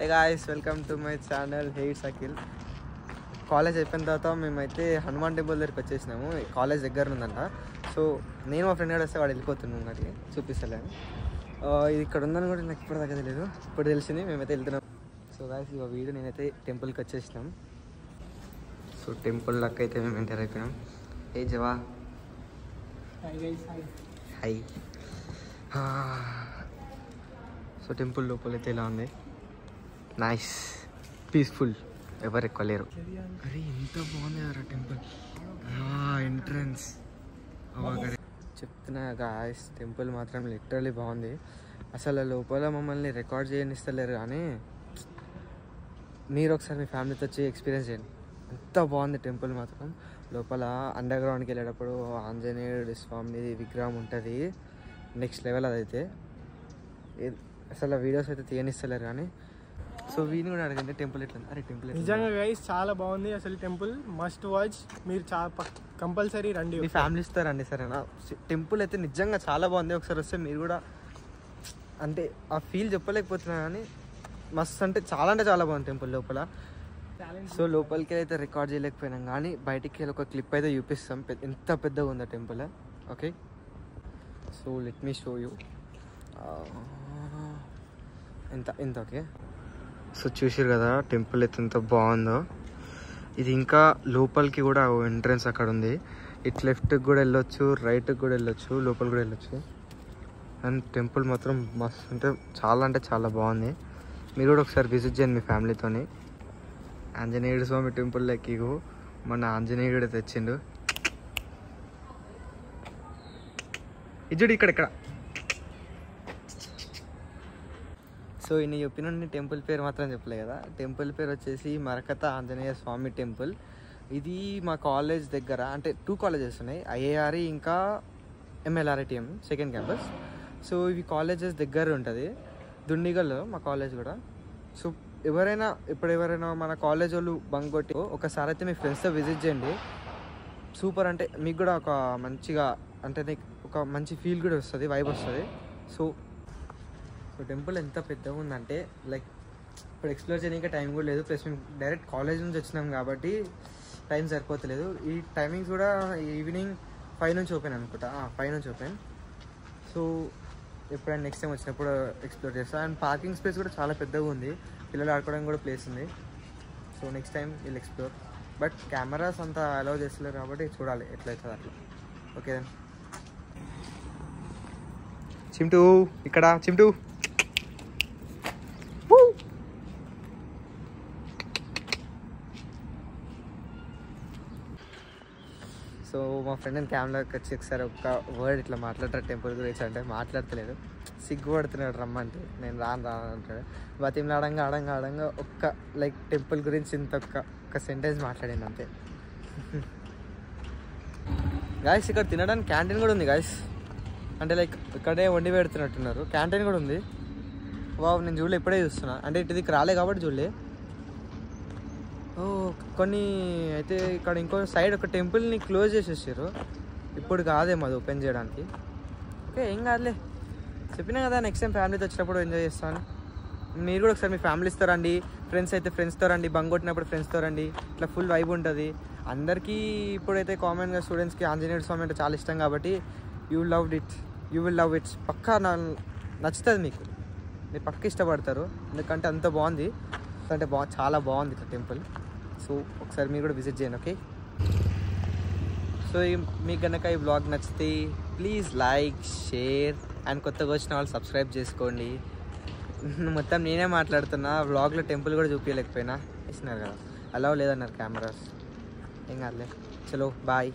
Hey guys, welcome to my channel heights Akhil. College అయిపోయిన తర్వాత మేమైతే హనుమాన్ టెంపుల్ దగ్గరికి వచ్చేసినాము. కాలేజ్ దగ్గర ఉందంట. సో నేను మా ఫ్రెండ్ కూడా వస్తే వాడు వెళ్ళిపోతున్నాం. అది చూపిస్తలేను. ఇది ఇక్కడ ఉందని కూడా నాకు ఇప్పుడు దాకా తెలియదు. ఇప్పుడు తెలిసింది. మేమైతే వెళ్తున్నాం. సో గాయ్స్, ఈ వీడియో నేనైతే టెంపుల్కి వచ్చేసినాం. సో టెంపుల్ లక్ అయితే మేము ఎంటర్ అయిపోయినాం. ఏ జవా హై. సో టెంపుల్ లోపలైతే ఇలా ఉంది. నైస్, పీస్ఫుల్, ఎవరు ఎక్కువ లేరు. అరే ఎంత బాగుంది కదా టెంపుల్. ఎంట్రన్స్ చెప్తున్నా గాయ్స్, టెంపుల్ మాత్రం లిటరలీ బాగుంది. అసలు లోపల మమ్మల్ని రికార్డ్ చేయనిస్తలేరు, కానీ మీరు ఒకసారి మీ ఫ్యామిలీతో వచ్చి ఎక్స్పీరియన్స్ చేయండి. ఎంత బాగుంది టెంపుల్ మాత్రం. లోపల అండర్ గ్రౌండ్కి వెళ్ళేటప్పుడు ఆంజనేయుడు స్వామి విగ్రహం ఉంటుంది. నెక్స్ట్ లెవెల్ అదైతే. అసలు వీడియోస్ అయితే తీయనిస్తలేరు, కానీ సో వీని కూడా అడగండి టెంపుల్ ఎట్లా. అరే టెంపుల్ నిజంగా గైస్ చాలా బాగుంది. అసలు టెంపుల్ మస్ట్ వాచ్. మీరు కంపల్సరీ రండి, మీ ఫ్యామిలీస్తో రండి, సరేనా? టెంపుల్ అయితే నిజంగా చాలా బాగుంది. ఒకసారి వస్తే మీరు కూడా అంటే ఆ ఫీల్ చెప్పలేకపోతున్నా, కానీ మస్తు అంటే చాలా బాగుంది టెంపుల్ లోపల. సో లోపలికి అయితే రికార్డ్ చేయలేకపోయినాం, కానీ బయటికి వెళ్ళి ఒక క్లిప్ అయితే చూపిస్తాం. ఎంత పెద్దగా ఉందో temple. Okay, so let me show you. ఎంత ఓకే. సో చూసారు కదా టెంపుల్ అయితే ఎంత బాగుందో. ఇది ఇంకా లోపలికి కూడా ఎంట్రన్స్ అక్కడ ఉంది. ఇటు లెఫ్ట్కి కూడా వెళ్ళొచ్చు, రైట్కి కూడా వెళ్ళొచ్చు, లోపలికి కూడా వెళ్ళొచ్చు. అండ్ టెంపుల్ మాత్రం మస్తు అంటే చాలా బాగుంది. మీరు కూడా ఒకసారి విజిట్ చేయండి మీ ఫ్యామిలీతోని. ఆంజనేయుడు స్వామి టెంపుల్లోకి మన ఆంజనేయుడు తెచ్చిండు. ఇజ్జుడు ఇక్కడ. సో ఈయన చెప్పిన టెంపుల్ పేరు మాత్రం చెప్పలే కదా. టెంపుల్ పేరు వచ్చేసి మరకత ఆంజనేయ స్వామి టెంపుల్. ఇది మా కాలేజ్ దగ్గర, అంటే 2 కాలేజెస్ ఉన్నాయి, ఐఏఆర్ఈ ఇంకా ఎంఎల్ఆర్ఐటిఎం సెకండ్ క్యాంపస్. సో ఇవి కాలేజెస్ దగ్గర ఉంటుంది. దుండిగల్లో మా కాలేజ్ కూడా. సో ఎవరైనా మన కాలేజ్ వాళ్ళు బంక్ కొట్టి ఒకసారి అయితే మీ ఫ్రెండ్స్తో విజిట్ చేయండి. సూపర్, అంటే మీకు కూడా ఒక మంచిగా, అంటే నీకు ఒక మంచి ఫీల్ కూడా వస్తుంది, వైబ్ వస్తుంది. సో టెంపుల్ ఎంత పెద్దగా ఉందంటే లైక్ ఇప్పుడు ఎక్స్ప్లోర్ చేయడానికి టైం కూడా లేదు. ప్లస్ మేము డైరెక్ట్ కాలేజ్ నుంచి వచ్చినాం కాబట్టి టైం సరిపోతలేదు. ఈ టైమింగ్స్ కూడా ఈవినింగ్ 5 నుంచి ఓపెన్ అనుకుంటా. 5 నుంచి ఓపెన్. సో ఎప్పుడైనా నెక్స్ట్ టైం వచ్చినప్పుడు ఎక్స్ప్లోర్ చేస్తాను. అండ్ పార్కింగ్ స్పేస్ కూడా చాలా పెద్దగా ఉంది. పిల్లలు ఆడుకోవడానికి కూడా ప్లేస్ ఉంది. సో నెక్స్ట్ టైం వీళ్ళు ఎక్స్ప్లోర్. బట్ కెమెరాస్ అంతా అలౌ చేస్తలేరు కాబట్టి చూడాలి ఎట్లయితుంది అట్లా. ఓకే చిమ్టు, ఇక్కడ చిమ్టు. సో మా ఫ్రెండ్ కెమెరాకి వచ్చి ఒకసారి ఒక్క వర్డ్ ఇట్లా మాట్లాడతారు టెంపుల్ గురించి అంటే మాట్లాడతలేదు, సిగ్గుపడుతున్నాడు. రమ్మంటే నేను రాను అంటాడు. బతిమలాడంగా ఒక్క లైక్ టెంపుల్ గురించి ఇంత ఒక్క సెంటెన్స్ మాట్లాడింది అంతే. గాయస్, ఇక్కడ తినడానికి క్యాంటీన్ కూడా ఉంది గాయస్. అంటే లైక్ ఇక్కడే వండి పెడుతున్నట్టున్నారు. క్యాంటీన్ కూడా ఉంది. వావ్, నేను చూడలే, ఇప్పుడే చూస్తున్నా. అంటే ఇటు దిక్కు రాలే కాబట్టి చూడలే. కొన్ని అయితే ఇక్కడ ఇంకో సైడ్ ఒక టెంపుల్ని క్లోజ్ చేసేసారు. ఇప్పుడు కాదేమో అది ఓపెన్ చేయడానికి. ఓకే, ఏం కాదులే. చెప్పినా కదా నెక్స్ట్ టైం ఫ్యామిలీతో వచ్చినప్పుడు ఎంజాయ్ చేస్తాను. మీరు కూడా ఒకసారి మీ ఫ్యామిలీస్తో రండి, ఫ్రెండ్స్ అయితే ఫ్రెండ్స్తో రండి, బంక్ కొట్టినప్పుడు ఫ్రెండ్స్తో రండి. ఇట్లా ఫుల్ వైబ్ ఉంటుంది. అందరికీ ఇప్పుడైతే కామన్గా స్టూడెంట్స్కి ఆంజనేయుడు స్వామి అంటే చాలా ఇష్టం కాబట్టి యూ విల్ లవ్ ఇట్. పక్కా నచ్చుతుంది మీకు, మీరు పక్క ఇష్టపడతారు. ఎందుకంటే అంత బాగుంది. అంటే చాలా బాగుంది ఇట్లా టెంపుల్. సో ఒకసారి మీరు కూడా విజిట్ చేయండి. ఓకే, సో మీకు కనుక ఈ బ్లాగ్ నచ్చితే ప్లీజ్ లైక్, షేర్ అండ్ కొత్తగా వచ్చిన వాళ్ళు సబ్స్క్రైబ్ చేసుకోండి. మొత్తం నేనే మాట్లాడుతున్నా. వ్లాగ్లో టెంపుల్ కూడా చూపించలేకపోయినా, ఇస్తున్నారు కదా, అలా లేదన్నారు కెమెరాస్. ఏం కాదులే. చలో బాయ్.